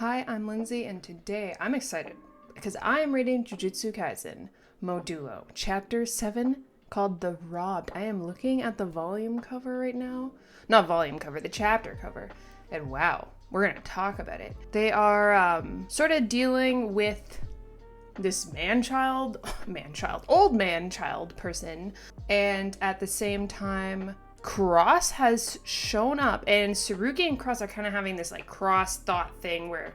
Hi, I'm Lindsay, and today I'm excited because I am reading JUJUTSU Kaisen, MODULO, Chapter 7, called The Robbed. I am looking at the volume cover right now. Not volume cover, the chapter cover. And wow, we're going to talk about it. They are sort of dealing with this old man-child person, and at the same time, Cross has shown up, and Tsurugi and Cross are kind of having this like cross thought thing where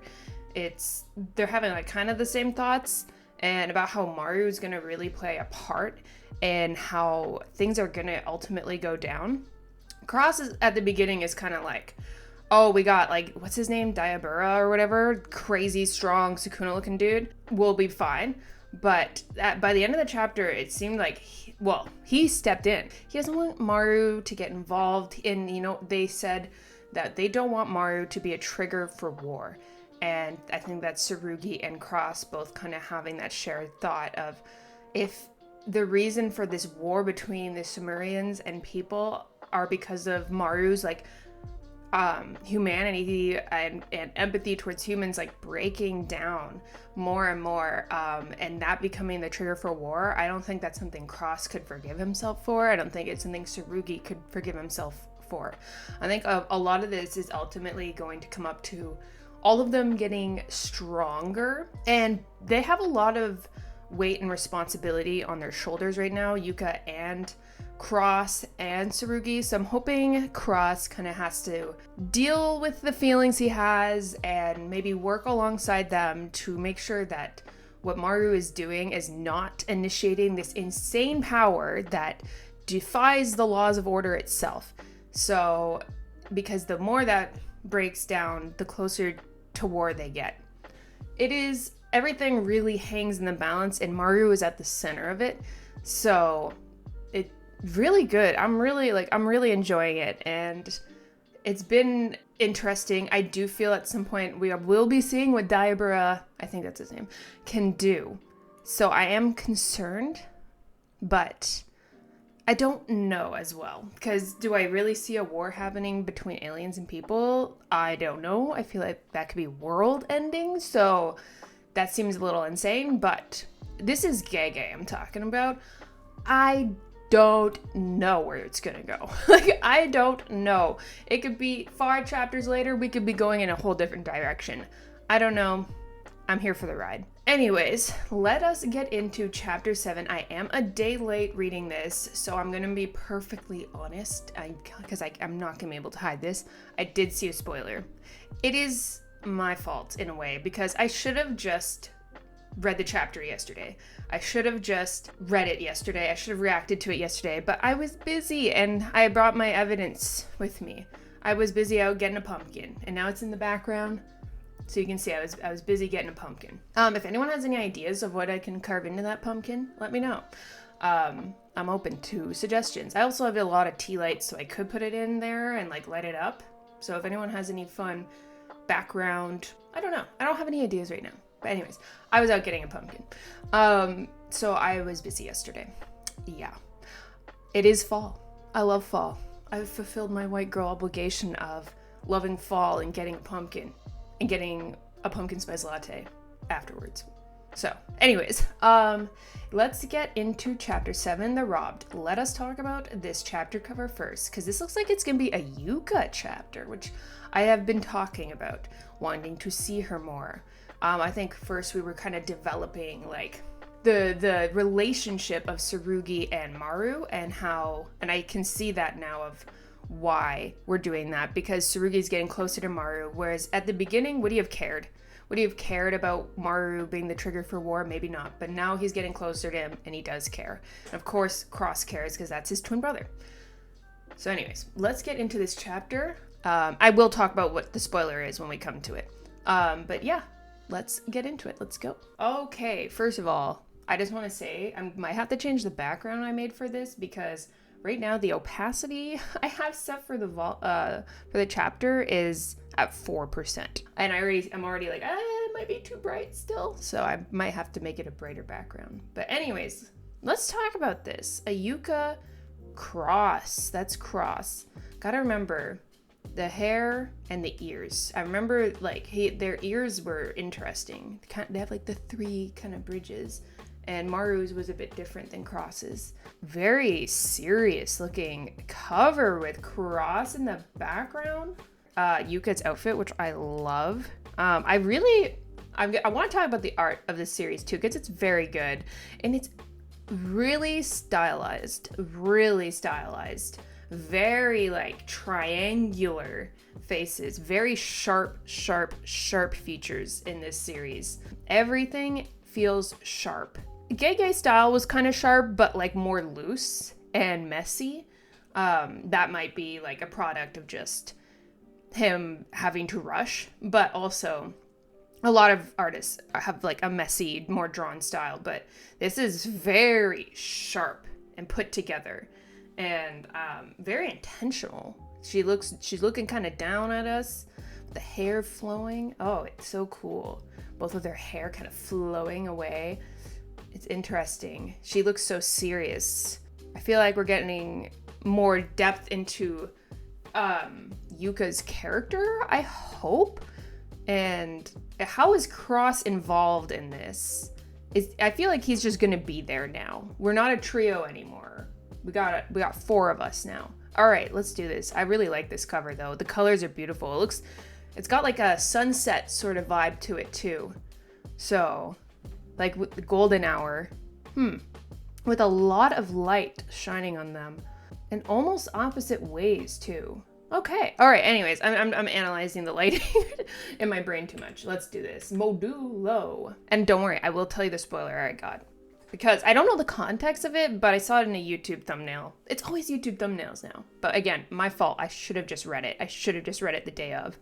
they're having like kind of the same thoughts and about how Maru is going to really play a part and how things are going to ultimately go down. Cross is, at the beginning is kind of like, oh, we got like, what's his name? Diabura or whatever, crazy strong Sukuna looking dude. We'll be fine. But by the end of the chapter, it seemed like, he stepped in. He doesn't want Maru to get involved in, they said that they don't want Maru to be a trigger for war. And I think that Tsurugi and Cross both kind of having that shared thought of, if the reason for this war between the Sumerians and people are because of Maru's like humanity and empathy towards humans like breaking down more and more, and that becoming the trigger for war, I don't think that's something Cross could forgive himself for. I don't think it's something Tsurugi could forgive himself for. I think a lot of this is ultimately going to come up to all of them getting stronger, and they have a lot of weight and responsibility on their shoulders right now, Yuka and Cross and Tsurugi. So I'm hoping Cross kind of has to deal with the feelings he has and maybe work alongside them to make sure that what Maru is doing is not initiating this insane power that defies the laws of order itself. So, because the more that breaks down, the closer to war they get. Everything really hangs in the balance, and Maru is at the center of it. So really good. I'm really enjoying it, and it's been interesting. I do feel at some point we will be seeing what Diabura, I think that's his name, can do. So I am concerned, but I don't know as well, because do I really see a war happening between aliens and people? I don't know. I feel like that could be world ending, so that seems a little insane, but this is Gege I'm talking about. I don't know where it's gonna go. I don't know. It could be 5 chapters later, we could be going in a whole different direction. I don't know. I'm here for the ride. Anyways, let us get into chapter 7. I am a day late reading this, so I'm gonna be perfectly honest, because I'm not gonna be able to hide this. I did see a spoiler. It is my fault in a way, because I should have just read the chapter yesterday. I should have just read it yesterday. I should have reacted to it yesterday, but I was busy and I brought my evidence with me. I was busy out getting a pumpkin, and now it's in the background, so you can see I was busy getting a pumpkin. If anyone has any ideas of what I can carve into that pumpkin, let me know. I'm open to suggestions. I also have a lot of tea lights, so I could put it in there and like light it up. So if anyone has any fun background, I don't know. I don't have any ideas right now. But anyways, I was out getting a pumpkin. So I was busy yesterday. Yeah. It is fall. I love fall. I've fulfilled my white girl obligation of loving fall and getting a pumpkin spice latte afterwards. So anyways, let's get into chapter 7, The Robbed. Let us talk about this chapter cover first, because this looks like it's going to be a Yuka chapter, which I have been talking about, wanting to see her more. I think first we were kind of developing like the relationship of Tsurugi and Maru, and I can see that now of why we're doing that, because Tsurugi's getting closer to Maru, whereas at the beginning, would he have cared? Would he have cared about Maru being the trigger for war? Maybe not, but now he's getting closer to him and he does care. And of course, Cross cares because that's his twin brother. So anyways, let's get into this chapter. I will talk about what the spoiler is when we come to it. But yeah. Let's get into it. Let's go. Okay, first of all, I just want to say I might have to change the background I made for this, because right now the opacity I have set for the chapter is at 4%, and I'm already like, it might be too bright still, so I might have to make it a brighter background. But anyways, let's talk about this. A Yuka Cross. That's Cross. Gotta remember, The hair and the ears. I remember like their ears were interesting. They have like the 3 kind of bridges, and Maru's was a bit different than Cross's. Very serious looking cover with Cross in the background. Yuka's outfit, which I love. I want to talk about the art of this series too, because it's very good and it's really stylized. Very like triangular faces, very sharp features in this series. Everything feels sharp. Gege style was kind of sharp, but like more loose and messy. That might be like a product of just him having to rush, but also a lot of artists have like a messy, more drawn style, but this is very sharp and put together. And very intentional. She's looking kind of down at us, the hair flowing. Oh, it's so cool. Both of their hair kind of flowing away. It's interesting. She looks so serious. I feel like we're getting more depth into Yuka's character, I hope. And how is Cross involved in this? I feel like he's just gonna be there now. We're not a trio anymore. We got 4 of us now. All right, let's do this. I really like this cover though. The colors are beautiful. It's got like a sunset sort of vibe to it too. So, like with the golden hour, with a lot of light shining on them, and almost opposite ways too. Okay. All right. Anyways, I'm analyzing the lighting in my brain too much. Let's do this. Modulo. And don't worry, I will tell you the spoiler I got. Because I don't know the context of it, but I saw it in a YouTube thumbnail. It's always YouTube thumbnails now. But again, my fault. I should have just read it. I should have just read it the day of.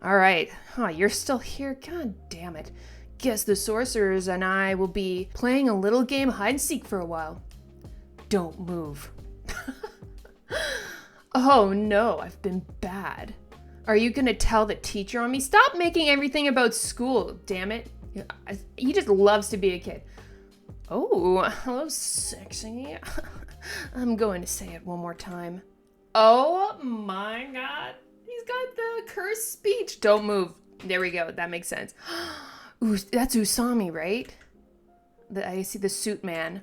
All right. Huh, you're still here? God damn it. Guess the sorcerers and I will be playing a little game hide and seek for a while. Don't move. Oh no, I've been bad. Are you gonna tell the teacher on me? Stop making everything about school, damn it. He just loves to be a kid. Oh, hello, sexy. I'm going to say it one more time. Oh my god. He's got the cursed speech. Don't move. There we go. That makes sense. Ooh, that's Usami, right? I see the suit man.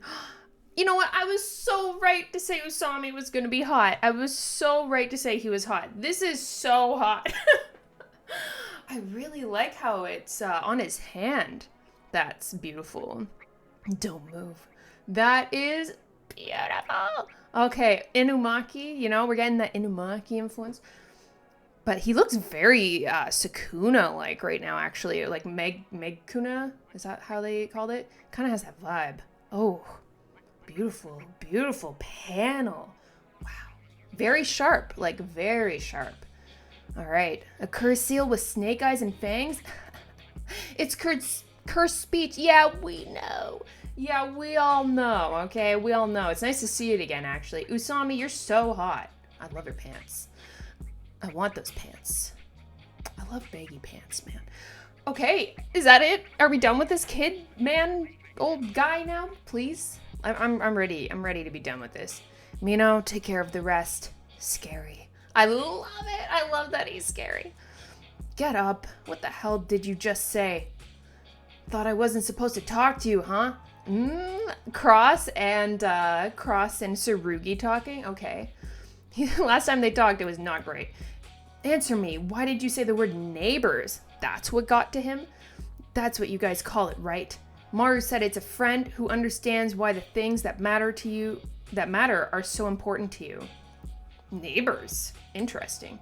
You know what? I was so right to say Usami was going to be hot. I was so right to say he was hot. This is so hot. I really like how it's on his hand. That's beautiful. Don't move. That is beautiful. Okay, Inumaki, you know, we're getting that Inumaki influence. But he looks very Sukuna-like right now, actually. Like Megkuna, is that how they called it? Kind of has that vibe. Oh, beautiful, beautiful panel. Wow. Very sharp, like very sharp. All right, a cursed seal with snake eyes and fangs. It's cursed speech. Yeah, we know. Yeah, we all know, okay? We all know. It's nice to see it again, actually. Usami, you're so hot. I love your pants. I want those pants. I love baggy pants, man. Okay, is that it? Are we done with this kid, man, old guy now? Please? I'm ready. I'm ready to be done with this. Mino, take care of the rest. Scary. I love it. I love that he's scary. Get up. What the hell did you just say? Thought I wasn't supposed to talk to you, huh? Cross and Tsurugi talking? Okay. Last time they talked, it was not great. Answer me, why did you say the word neighbors? That's what got to him? That's what you guys call it, right? Maru said it's a friend who understands why the things that matter to you, that matter, are so important to you. Neighbors. Interesting.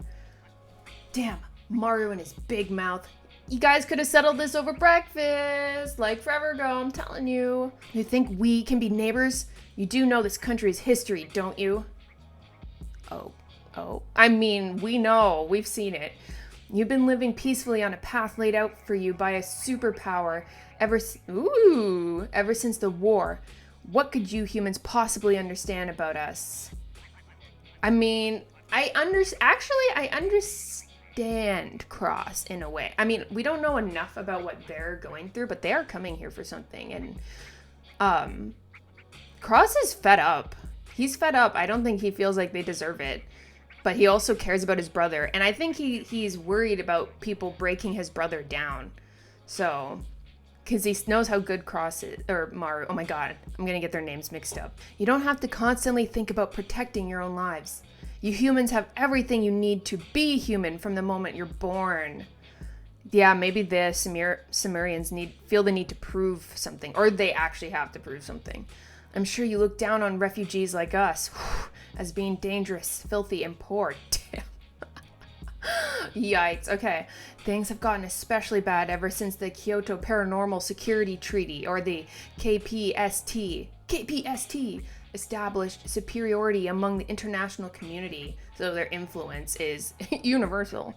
Damn, Maru and his big mouth. You guys could have settled this over breakfast, like forever ago, I'm telling you. You think we can be neighbors? You do know this country's history, don't you? Oh. I mean, we know. We've seen it. You've been living peacefully on a path laid out for you by a superpower ever since the war. What could you humans possibly understand about us? I mean, I understand Cross in a way. I mean, we don't know enough about what they're going through, but they are coming here for something. And Cross is fed up. He's fed up. I don't think he feels like they deserve it. But he also cares about his brother. And I think he's worried about people breaking his brother down. So, because he knows how good Cross is, or Maru. Oh my god, I'm going to get their names mixed up. You don't have to constantly think about protecting your own lives. You humans have everything you need to be human from the moment you're born. Yeah, maybe the Cimmerians feel the need to prove something. Or they actually have to prove something. I'm sure you look down on refugees like us as being dangerous, filthy, and poor. Damn. Yikes. Okay. Things have gotten especially bad ever since the Kyoto Paranormal Security Treaty, or the KPST. KPST established superiority among the international community, so their influence is universal.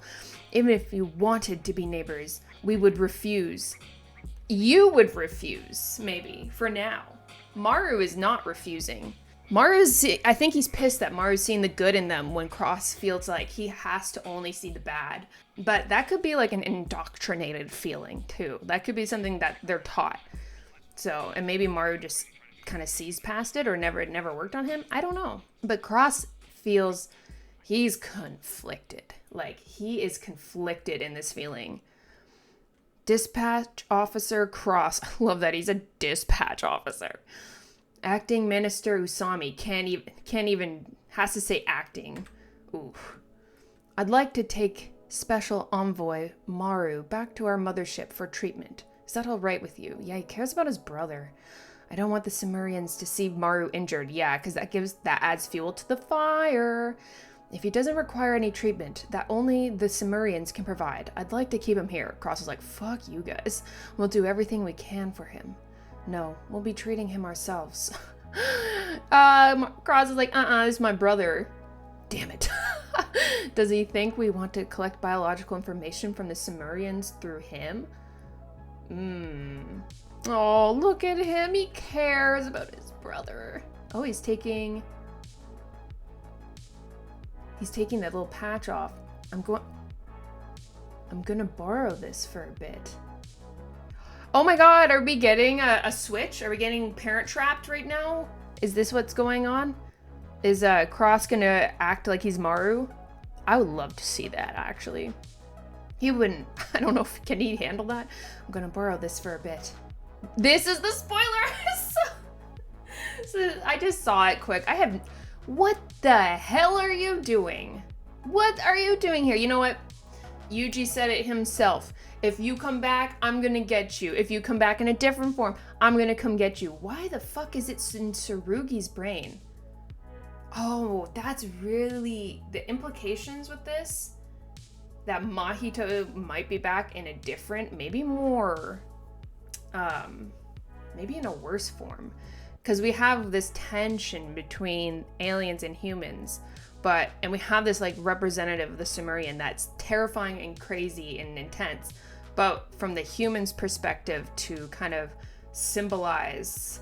Even if you wanted to be neighbors, we would refuse. You would refuse, maybe, for now. Maru is not refusing. I think he's pissed that Maru's seeing the good in them when Cross feels like he has to only see the bad. But that could be like an indoctrinated feeling too. That could be something that they're taught. So, and maybe Maru just kind of sees past it, or it never worked on him. I don't know. But Cross feels he's conflicted. Like, he is conflicted in this feeling. Dispatch Officer Cross. I love that he's a dispatch officer. Acting Minister Usami can't even has to say acting. Oof. I'd like to take Special Envoy Maru back to our mothership for treatment. Is that all right with you? Yeah, he cares about his brother. I don't want the Cimmerians to see Maru injured. Yeah, because that adds fuel to the fire. If he doesn't require any treatment that only the Cimmerians can provide, I'd like to keep him here. Cross is like, fuck you guys. We'll do everything we can for him. No, we'll be treating him ourselves. Cross is like, this is my brother. Damn it. Does he think we want to collect biological information from the Cimmerians through him? Oh, look at him. He cares about his brother. Oh, he's taking that little patch off. I'm gonna borrow this for a bit. Oh my god, are we getting a switch? Are we getting parent trapped right now? Is this what's going on? Is Cross gonna act like he's Maru? I would love to see that, actually. He wouldn't. I don't know if can he handle that. I'm gonna borrow this for a bit. This is the spoilers. So I just saw it quick. What the hell are you doing? What are you doing here? You know what? Yuji said it himself. If you come back, I'm gonna get you. If you come back in a different form, I'm gonna come get you. Why the fuck is it in Tsurugi's brain? Oh, that's really the implications with this. That Mahito might be back in a different, maybe more, maybe in a worse form. Because we have this tension between aliens and humans, and we have this like representative of the Cimmerian that's terrifying and crazy and intense, but from the human's perspective to kind of symbolize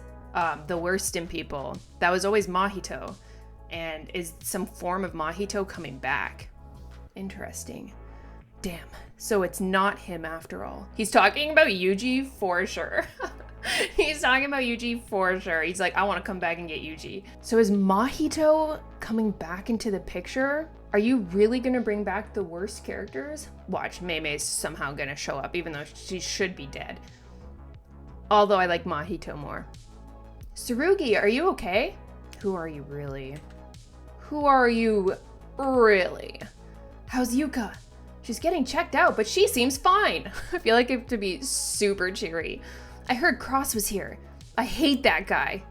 the worst in people, that was always Mahito. And is some form of Mahito coming back? Interesting. Damn. So it's not him after all. He's talking about Yuji for sure. He's talking about Yuji for sure. He's like, I want to come back and get Yuji. So is Mahito coming back into the picture? Are you really going to bring back the worst characters? Watch, Mei's somehow going to show up, even though she should be dead. Although I like Mahito more. Tsurugi, are you okay? Who are you really? Who are you really? How's Yuka? She's getting checked out, but she seems fine. I feel like I have to be super cheery. I heard Cross was here. I hate that guy.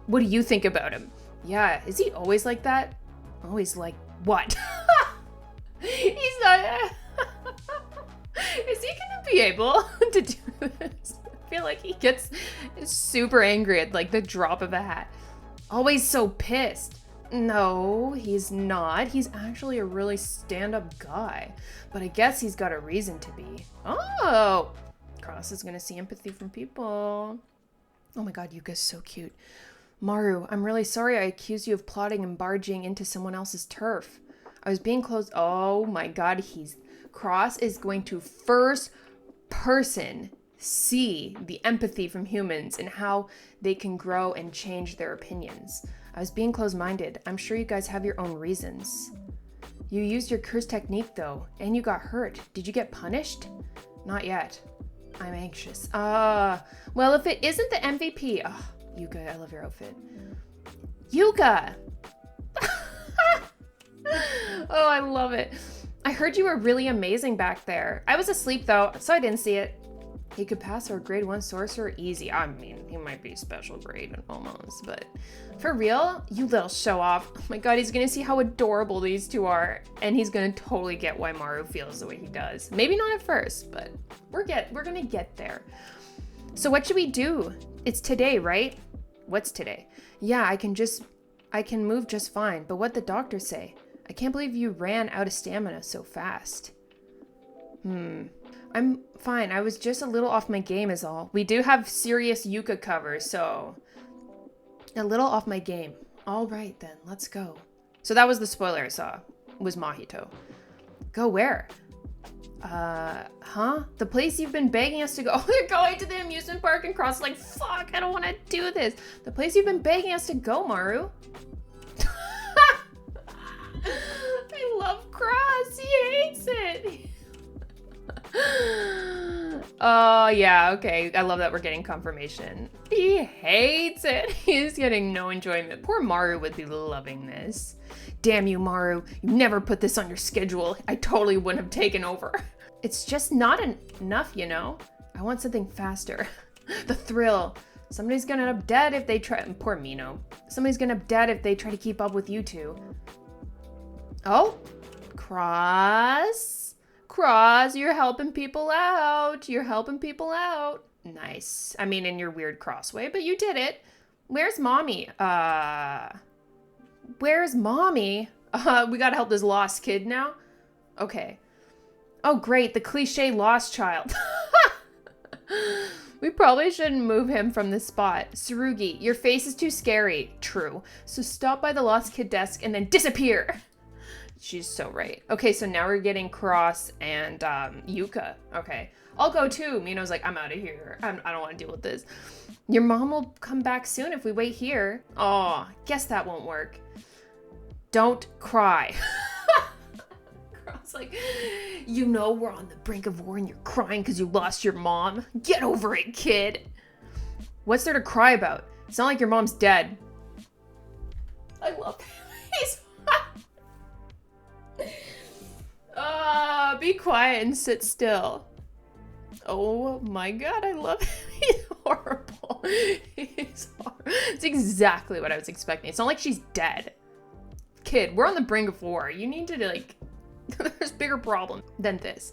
What do you think about him? Yeah, is he always like that? Always like what? He's not... Is he gonna be able to do this? I feel like he gets super angry at like the drop of a hat. Always so pissed. No, he's not. He's actually a really stand-up guy. But I guess he's got a reason to be. Oh! Cross is gonna see empathy from people. Oh my god, Yuka's so cute. Maru, I'm really sorry I accused you of plotting and barging into someone else's turf. I was being close. Oh my god, Cross is going to first person see the empathy from humans and how they can grow and change their opinions. I was being close-minded. I'm sure you guys have your own reasons. You used your curse technique though, and you got hurt. Did you get punished? Not yet. I'm anxious. Well, if it isn't the MVP. Oh, Yuka, I love your outfit. Yuka! Oh, I love it. I heard you were really amazing back there. I was asleep though, so I didn't see it. He could pass our grade 1 sorcerer easy. I mean, he might be special grade almost, but for real? You little show off. Oh my god, he's gonna see how adorable these two are, and he's gonna totally get why Maru feels the way he does. Maybe not at first, but we're gonna get there. So what should we do? It's today, right? What's today? Yeah, I can move just fine, but what'd the doctor say? I can't believe you ran out of stamina so fast. I'm fine. I was just a little off my game is all. We do have serious Yuka covers, so a little off my game. All right then, let's go. So that was the spoiler I saw, was Mahito. Go where? Huh? The place you've been begging us to go. Oh, they're going to the amusement park, and Cross is like, fuck, I don't want to do this. The place you've been begging us to go, Maru. I love Cross. He hates it. Oh, yeah, okay. I love that we're getting confirmation. He hates it. He's getting no enjoyment. Poor Maru would be loving this. Damn you, Maru. You never put this on your schedule. I totally wouldn't have taken over. It's just not enough, you know? I want something faster. The thrill. Somebody's gonna end up dead if they try. Poor Mino. Somebody's gonna end up dead if they try to keep up with you two. Oh, Cross, you're helping people out. You're helping people out. Nice. I mean, in your weird cross way, but you did it. Where's mommy? Where's mommy? We gotta help this lost kid now. Okay. Oh, great. The cliche lost child. We probably shouldn't move him from this spot. Tsurugi, your face is too scary. True. So stop by the lost kid desk and then disappear. She's so right. Okay, so now we're getting Cross and Yuka. Okay. I'll go too. Mino's like, I'm out of here. I don't want to deal with this. Your mom will come back soon if we wait here. Oh, guess that won't work. Don't cry. Cross like, you know we're on the brink of war and you're crying because you lost your mom. Get over it, kid. What's there to cry about? It's not like your mom's dead. I love him. He's be quiet and sit still. Oh my god, I love him. He's horrible. He's horrible. It's exactly what I was expecting. It's not like she's dead. Kid, we're on the brink of war. You need to, like, there's bigger problems than this.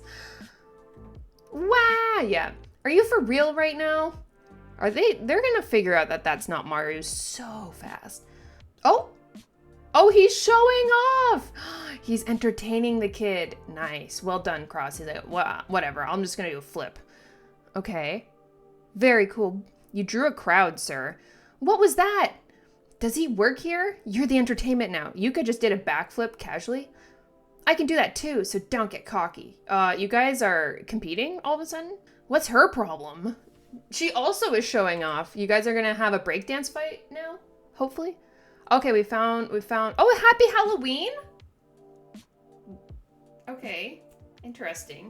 Wow, yeah. Are you for real right now? They're gonna figure out that that's not Maru so fast. Oh, he's showing off. He's entertaining the kid. Nice. Well done, Cross. He's like, whatever. I'm just going to do a flip. Okay. Very cool. You drew a crowd, sir. What was that? Does he work here? You're the entertainment now. Yuka just did a backflip casually. I can do that too, so don't get cocky. You guys are competing all of a sudden? What's her problem? She also is showing off. You guys are going to have a breakdance fight now? Hopefully. Okay, we found, oh, happy Halloween? Okay, interesting.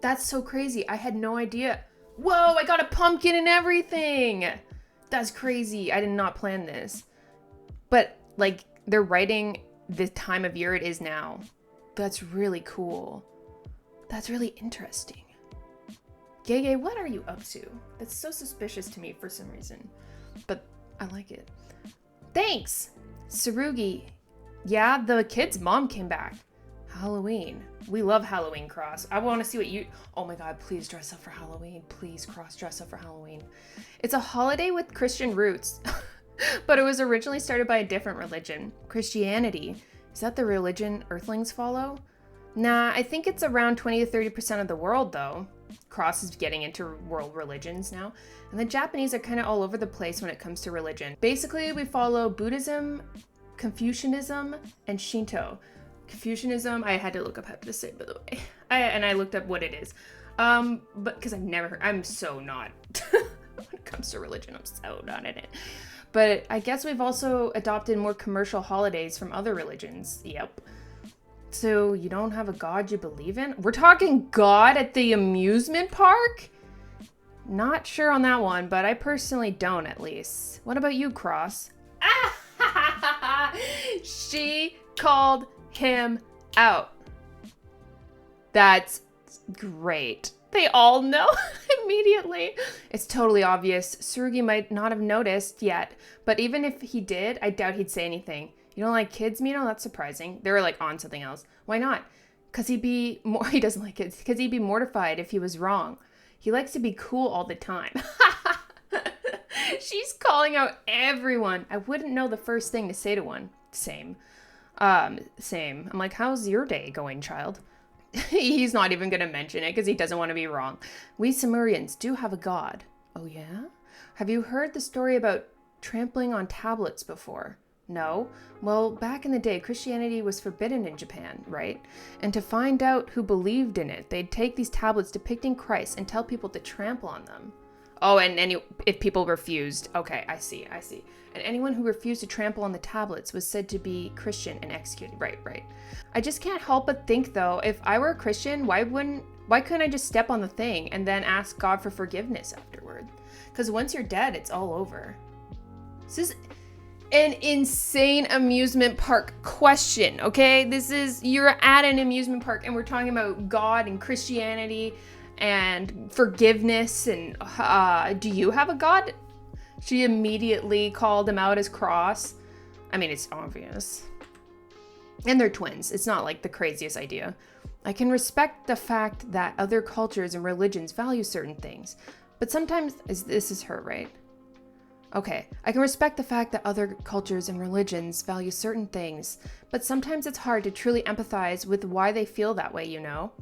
That's so crazy, I had no idea. Whoa, I got a pumpkin and everything. That's crazy, I did not plan this. But, like, they're writing the time of year it is now. That's really cool. That's really interesting. Gege, what are you up to? That's so suspicious to me for some reason. But I like it. Thanks! Tsurugi. Yeah, the kid's mom came back. Halloween. We love Halloween, Cross. I want to see what you... Oh my god, please dress up for Halloween. Please, Cross, dress up for Halloween. It's a holiday with Christian roots. But it was originally started by a different religion. Christianity. Is that the religion Earthlings follow? Nah, I think it's around 20 to 30% of the world, though. Cross is getting into world religions now. And the Japanese are kind of all over the place when it comes to religion. Basically, we follow Buddhism, Confucianism, and Shinto. Confucianism, I had to look up how to say it, by the way. I looked up what it is. But because I've never heard, I'm so not, when it comes to religion, I'm so not in it. But I guess we've also adopted more commercial holidays from other religions. Yep. So you don't have a god you believe in? We're talking God at the amusement park? Not sure on that one, but I personally don't, at least. What about you, Cross? She called him out. That's great. They all know immediately. It's totally obvious. Tsurugi might not have noticed yet, but even if he did, I doubt he'd say anything. You don't like kids, Mino? That's surprising. They were like on something else. Why not? Because he doesn't like kids. Because he'd be mortified if he was wrong. He likes to be cool all the time. She's calling out everyone. I wouldn't know the first thing to say to one. Same. Same. I'm like, how's your day going, child? He's not even going to mention it because he doesn't want to be wrong. We Samurians do have a god. Oh, yeah? Have you heard the story about trampling on tablets before? No? Well, back in the day, Christianity was forbidden in Japan, right? And to find out who believed in it, they'd take these tablets depicting Christ and tell people to trample on them. Oh, and if people refused. Okay, I see. And anyone who refused to trample on the tablets was said to be Christian and executed. Right. I just can't help but think, though, if I were a Christian, why couldn't I just step on the thing and then ask God for forgiveness afterward? Because once you're dead, it's all over. This is an insane amusement park question, okay? You're at an amusement park and we're talking about God and Christianity and forgiveness and do you have a god? She immediately called him out as cross. I mean, it's obvious. And they're twins. It's not like the craziest idea. I can respect the fact that other cultures and religions value certain things, but sometimes, this is her, right? Okay, I can respect the fact that other cultures and religions value certain things, but sometimes it's hard to truly empathize with why they feel that way, you know?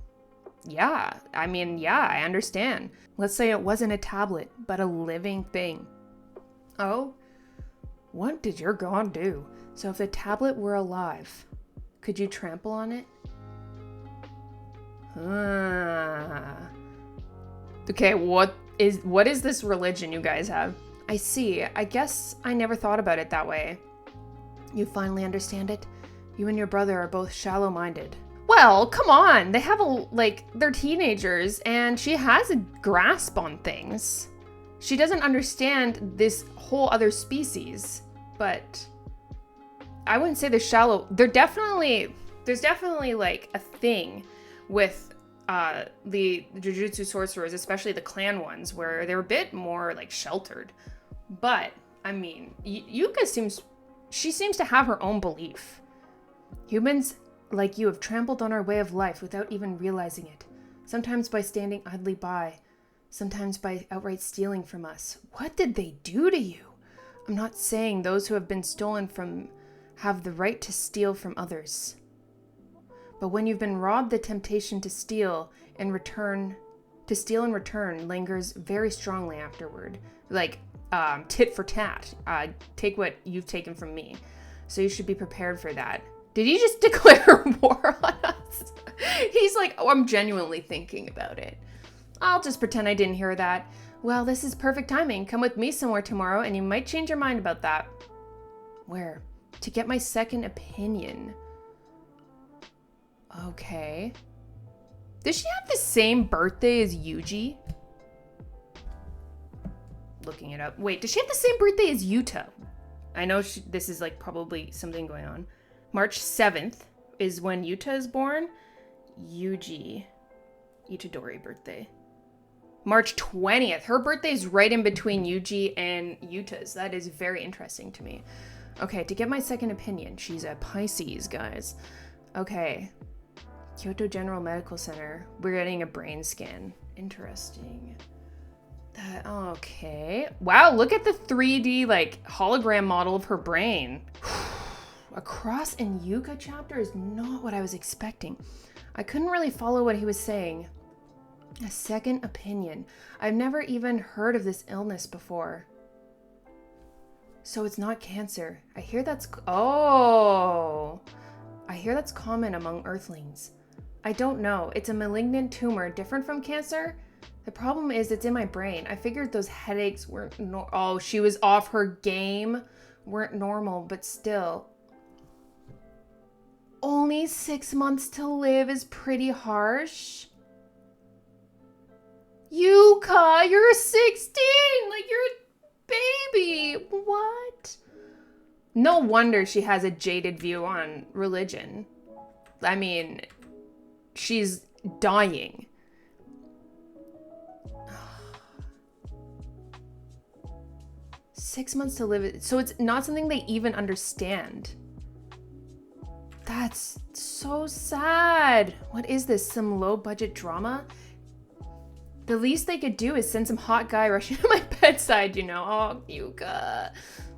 Yeah, I understand. Let's say it wasn't a tablet, but a living thing. Oh? What did your god do? So if the tablet were alive, could you trample on it? Okay, what is this religion you guys have? I see. I guess I never thought about it that way. You finally understand it? You and your brother are both shallow-minded. Well, come on. They have they're teenagers and she has a grasp on things. She doesn't understand this whole other species, but I wouldn't say they're shallow. There's definitely like a thing with the JUJUTSU sorcerers, especially the clan ones, where they're a bit more like sheltered. But I mean, Yuka seems to have her own belief. Humans like you have trampled on our way of life without even realizing it. Sometimes by standing idly by, sometimes by outright stealing from us. What did they do to you? I'm not saying those who have been stolen from have the right to steal from others. But when you've been robbed, the temptation to steal in return lingers very strongly afterward. Like, tit for tat. Take what you've taken from me. So you should be prepared for that. Did he just declare war on us? He's like, oh, I'm genuinely thinking about it. I'll just pretend I didn't hear that. Well, this is perfect timing. Come with me somewhere tomorrow and you might change your mind about that. Where? To get my second opinion. Okay. Does she have the same birthday as Yuji? Looking it up. Wait, does she have the same birthday as Yuta? I know this is like probably something going on. March 7th is when Yuta is born. Yuji. Itadori birthday. March 20th. Her birthday is right in between Yuji and Yuta's. That is very interesting to me. Okay, to get my second opinion. She's a Pisces, guys. Okay. Kyoto General Medical Center. We're getting a brain scan. Interesting. Okay. Wow, look at the 3D, like, hologram model of her brain. A Cross and Yuka chapter is not what I was expecting. I couldn't really follow what he was saying. A second opinion. I've never even heard of this illness before. So it's not cancer. I hear that's common among Earthlings. I don't know. It's a malignant tumor different from cancer? The problem is it's in my brain. I figured those headaches weren't oh, she was off her game. Weren't normal, but still. Only 6 months to live is pretty harsh. Yuka, you're 16! Like, you're a baby! What? No wonder she has a jaded view on religion. I mean, she's dying. Six months to live. So it's not something they even understand. That's so sad. What is this? Some low-budget drama? The least they could do is send some hot guy rushing to my bedside, you know? Oh, Yuka.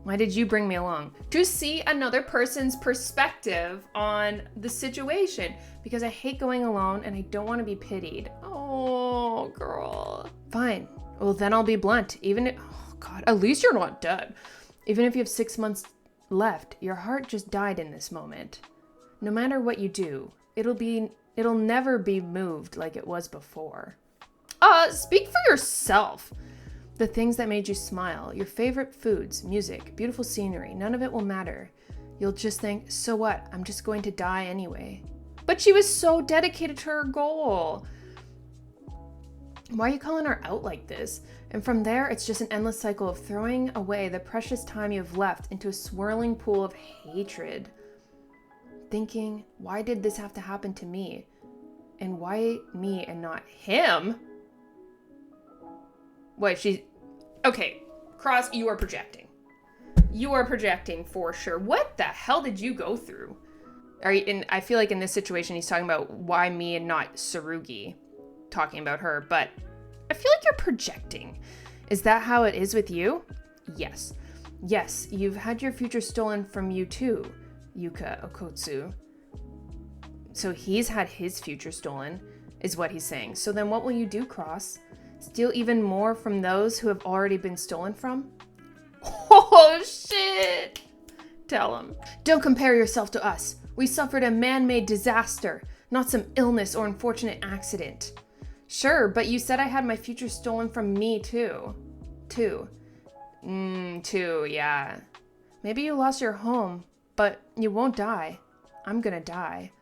Why did you bring me along? To see another person's perspective on the situation. Because I hate going alone and I don't want to be pitied. Oh, girl. Fine. Well, then I'll be blunt. Even if... Oh, God. At least you're not dead. Even if you have 6 months left, your heart just died in this moment. No matter what you do, it'll never be moved like it was before. Speak for yourself. The things that made you smile, your favorite foods, music, beautiful scenery, none of it will matter. You'll just think, so what? I'm just going to die anyway. But she was so dedicated to her goal. Why are you calling her out like this? And from there, it's just an endless cycle of throwing away the precious time you have left into a swirling pool of hatred. Thinking, why did this have to happen to me? And why me and not him? Wait, okay, Cross, you are projecting. You are projecting for sure. What the hell did you go through? I feel like in this situation, he's talking about why me and not Tsurugi, talking about her, but I feel like you're projecting. Is that how it is with you? Yes. Yes, you've had your future stolen from you too, Yuka Okotsu. So he's had his future stolen, is what he's saying. So then what will you do, Cross? Steal even more from those who have already been stolen from? Oh, shit! Tell him. Don't compare yourself to us. We suffered a man-made disaster, not some illness or unfortunate accident. Sure, but you said I had my future stolen from me, too. Too, yeah. Maybe you lost your home, but you won't die. I'm gonna die.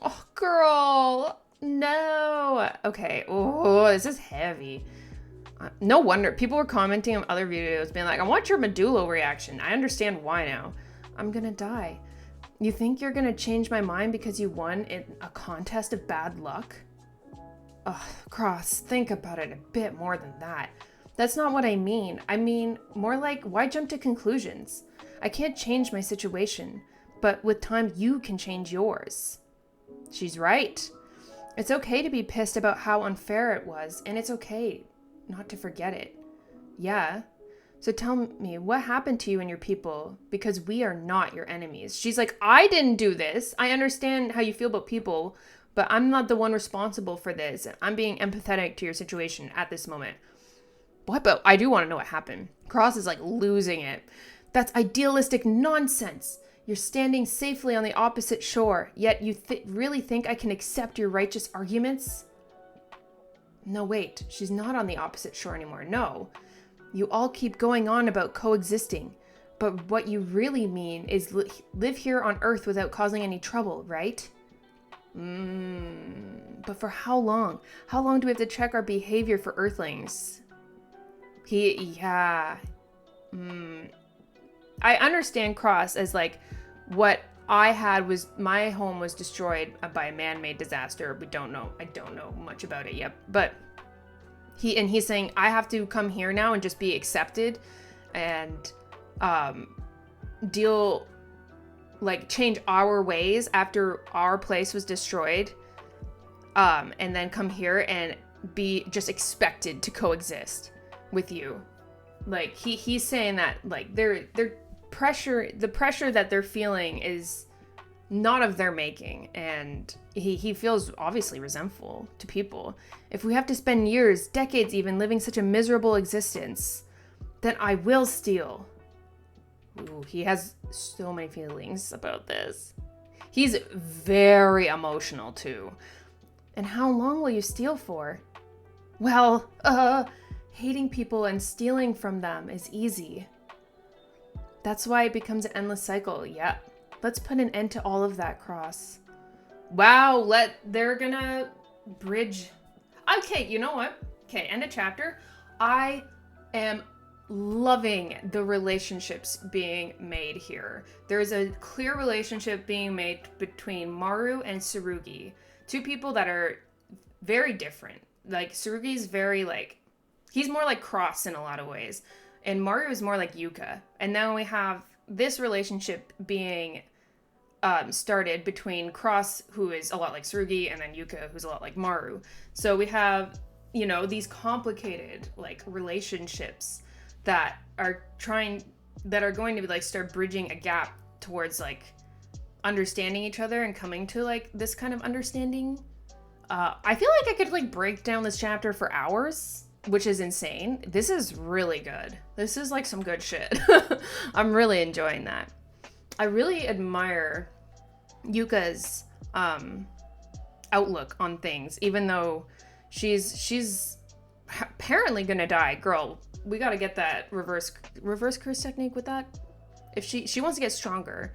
Oh, girl. No. Okay. Oh, this is heavy. No wonder. People were commenting on other videos being like, I want your MODULO reaction. I understand why now. I'm gonna die. You think you're gonna change my mind because you won in a contest of bad luck? Ugh, Cross, think about it a bit more than that. That's not what I mean. I mean, more like, why jump to conclusions? I can't change my situation, but with time, you can change yours. She's right. It's okay to be pissed about how unfair it was, and it's okay not to forget it. Yeah. So tell me, what happened to you and your people? Because we are not your enemies. She's like, I didn't do this. I understand how you feel about people, but I'm not the one responsible for this. I'm being empathetic to your situation at this moment. What? But I do want to know what happened. Cross is like losing it. That's idealistic nonsense. You're standing safely on the opposite shore, yet you really think I can accept your righteous arguments? No, wait, she's not on the opposite shore anymore. No. You all keep going on about coexisting, but what you really mean is live here on Earth without causing any trouble, right? But for how long? How long do we have to check our behavior for Earthlings? Yeah. I understand Cross as like, what I had was my home was destroyed by a man-made disaster. I don't know much about it yet, but he's saying I have to come here now and just be accepted and change our ways after our place was destroyed, and then come here and be just expected to coexist with you. Like he's saying that like the pressure that they're feeling is not of their making, and he feels obviously resentful to people. If we have to spend years, decades even, living such a miserable existence, then I will steal. Ooh, he has so many feelings about this. He's very emotional too. And how long will you steal for? Well, hating people and stealing from them is easy. That's why it becomes an endless cycle. Yeah. Let's put an end to all of that, Cross. Wow, they're gonna bridge. Okay, you know what? Okay, end of chapter. I am loving the relationships being made here. There's a clear relationship being made between Maru and Tsurugi. Two people that are very different. Like, Tsurugi's very, like, he's more like Cross in a lot of ways. And Maru is more like Yuka. And now we have this relationship being started between Cross, who is a lot like Tsurugi, and then Yuka, who's a lot like Maru. So we have, you know, these complicated, like, relationships that are going to be, like, start bridging a gap towards, like, understanding each other and coming to, like, this kind of understanding. I feel like I could, like, break down this chapter for hours, which is insane. This is really good. This is, like, some good shit. I'm really enjoying that. I really admire Yuka's outlook on things, even though she's apparently gonna die. Girl, we gotta get that reverse curse technique with that. If she wants to get stronger.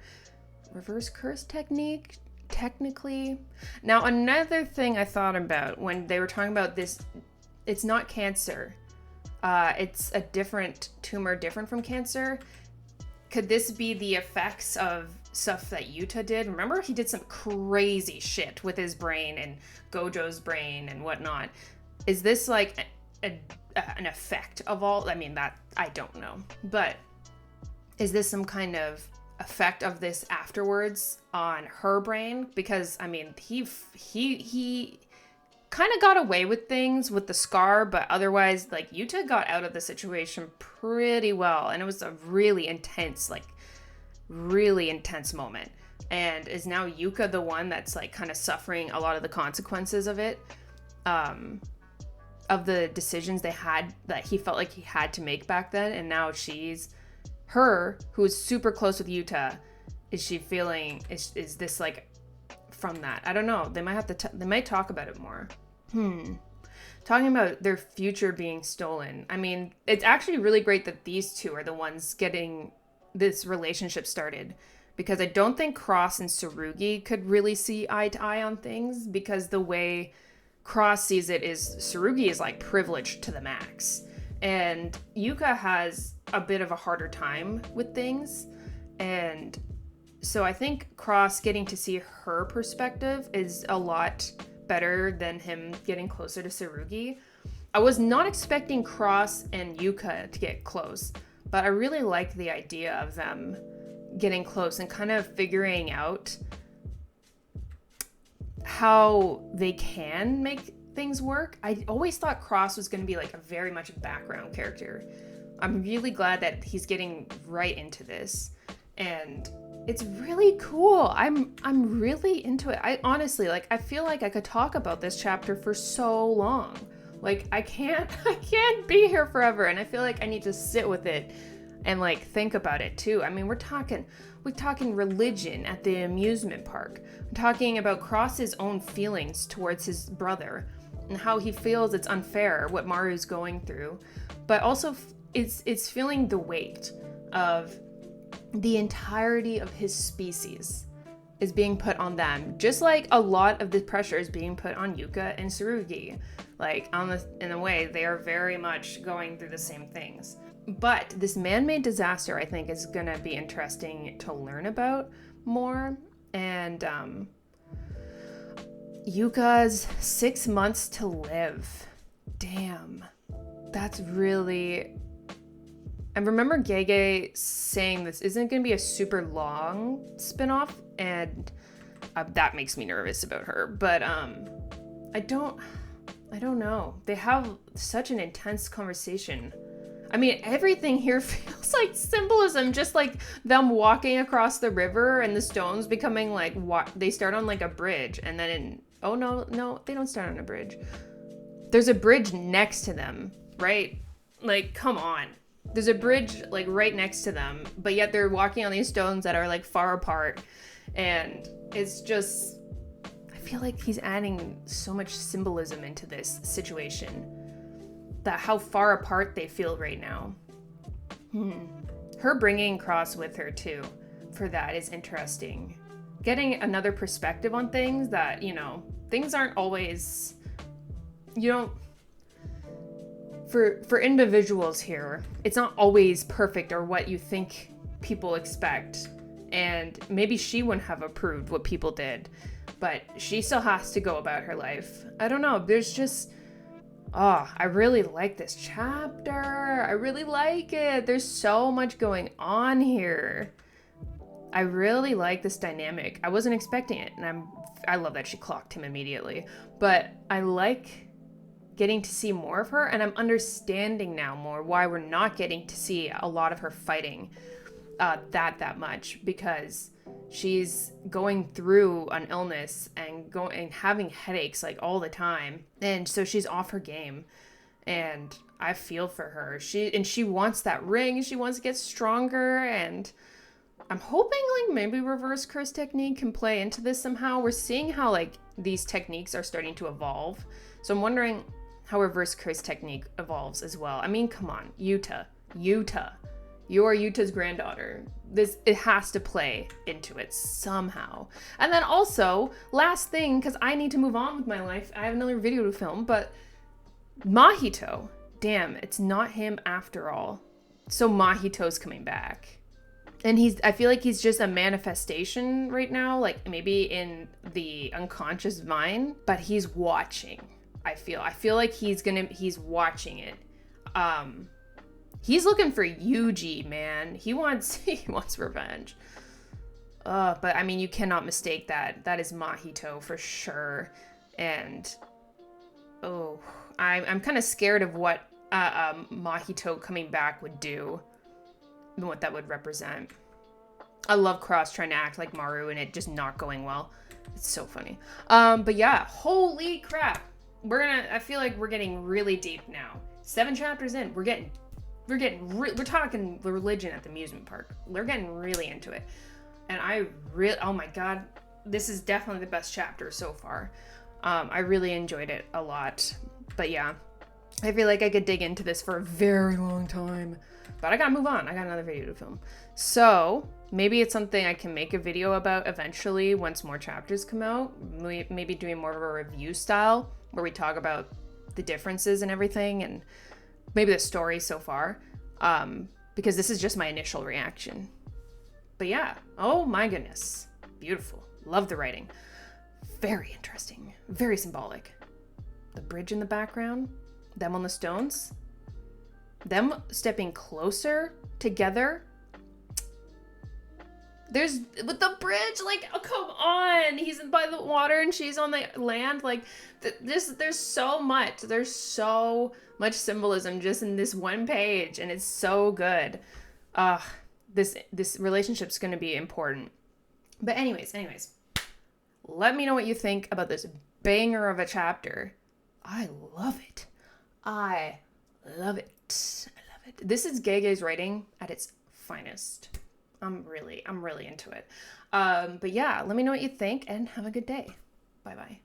Reverse curse technique, technically. Now, another thing I thought about when they were talking about this, it's not cancer. It's a different tumor, different from cancer. Could this be the effects of stuff that Yuta did? Remember, he did some crazy shit with his brain and Gojo's brain and whatnot. Is this like an effect of all? I mean, that I don't know. But is this some kind of effect of this afterwards on her brain? Because, I mean, he kind of got away with things with the scar, but otherwise, like, Yuta got out of the situation pretty well, and it was a really intense moment. And is now Yuka the one that's, like, kind of suffering a lot of the consequences of it, of the decisions they had that he felt like he had to make back then, and now her, who is super close with Yuta, is this, like, from that? I don't know. They might talk about it more. Talking about their future being stolen. I mean, it's actually really great that these two are the ones getting this relationship started, because I don't think Cross and Tsurugi could really see eye to eye on things, because the way Cross sees it is Tsurugi is, like, privileged to the max, and Yuka has a bit of a harder time with things. And so I think Cross getting to see her perspective is a lot better than him getting closer to Tsurugi. I was not expecting Cross and Yuka to get close, but I really like the idea of them getting close and kind of figuring out how they can make things work. I always thought Cross was going to be, like, a very much background character. I'm really glad that he's getting right into this, and it's really cool. I'm really into it. I honestly, like, I feel like I could talk about this chapter for so long. Like, I can't be here forever, and I feel like I need to sit with it and, like, think about it too. I mean, we're talking religion at the amusement park. We're talking about Cross's own feelings towards his brother and how he feels it's unfair what Maru's going through, but also it's feeling the weight of the entirety of his species is being put on them, just like a lot of the pressure is being put on Yuka and Tsurugi. Like, in a way, they are very much going through the same things. But this man-made disaster, I think, is gonna be interesting to learn about more. And Yuka's 6 months to live. Damn, that's really. I remember Gege saying this isn't going to be a super long spinoff, and that makes me nervous about her. But I don't know. They have such an intense conversation. I mean, everything here feels like symbolism, just like them walking across the river and the stones becoming like they start on, like, a bridge, and then no, they don't start on a bridge. There's a bridge next to them, right? Like, come on. There's a bridge, like, right next to them, but yet they're walking on these stones that are, like, far apart. And it's just, I feel like he's adding so much symbolism into this situation. that how far apart they feel right now. Her bringing Cross with her too for that is interesting. Getting another perspective on things that, you know, things aren't always, you don't, for individuals here, it's not always perfect or what you think people expect. And maybe she wouldn't have approved what people did, but she still has to go about her life. I don't know. There's just, I really like this chapter. I really like it. There's so much going on here. I really like this dynamic. I wasn't expecting it, and I love that she clocked him immediately. But I like getting to see more of her, and I'm understanding now more why we're not getting to see a lot of her fighting that much, because she's going through an illness and having headaches like all the time, and so she's off her game, and I feel for her. She wants that ring, she wants to get stronger, and I'm hoping like maybe reverse curse technique can play into this somehow. We're seeing how like these techniques are starting to evolve, so I'm wondering how reverse curse technique evolves as well. I mean, come on, Yuta, you're Yuta's granddaughter. It has to play into it somehow. And then also, last thing, because I need to move on with my life. I have another video to film, but Mahito. Damn, it's not him after all. So Mahito's coming back. And I feel like he's just a manifestation right now, like maybe in the unconscious mind, but he's watching. I feel like he's watching it. He's looking for Yuji, man. He wants revenge. But I mean, you cannot mistake that. That is Mahito for sure. And I'm kind of scared of what Mahito coming back would do, and what that would represent. I love Cross trying to act like Maru and it just not going well. It's so funny. But yeah, holy crap. I feel like we're getting really deep now. 7 chapters in, we're talking religion at the amusement park. We're getting really into it. And oh my god, this is definitely the best chapter so far. I really enjoyed it a lot. But yeah, I feel like I could dig into this for a very long time. But I gotta move on. I got another video to film. So maybe it's something I can make a video about eventually once more chapters come out. Maybe doing more of a review style where we talk about the differences and everything, and maybe the story so far, because this is just my initial reaction. But yeah, oh my goodness, beautiful. Love the writing. Very interesting, very symbolic. The bridge in the background, them on the stones, them stepping closer together. There's with the bridge, like, oh, come on, he's by the water and she's on the land. Like, there's so much symbolism just in this one page, and it's so good. This relationship's gonna be important. But anyways, let me know what you think about this banger of a chapter. I love it. I love it. This is Gege's writing at its finest. I'm really into it. But yeah, let me know what you think and have a good day. Bye-bye.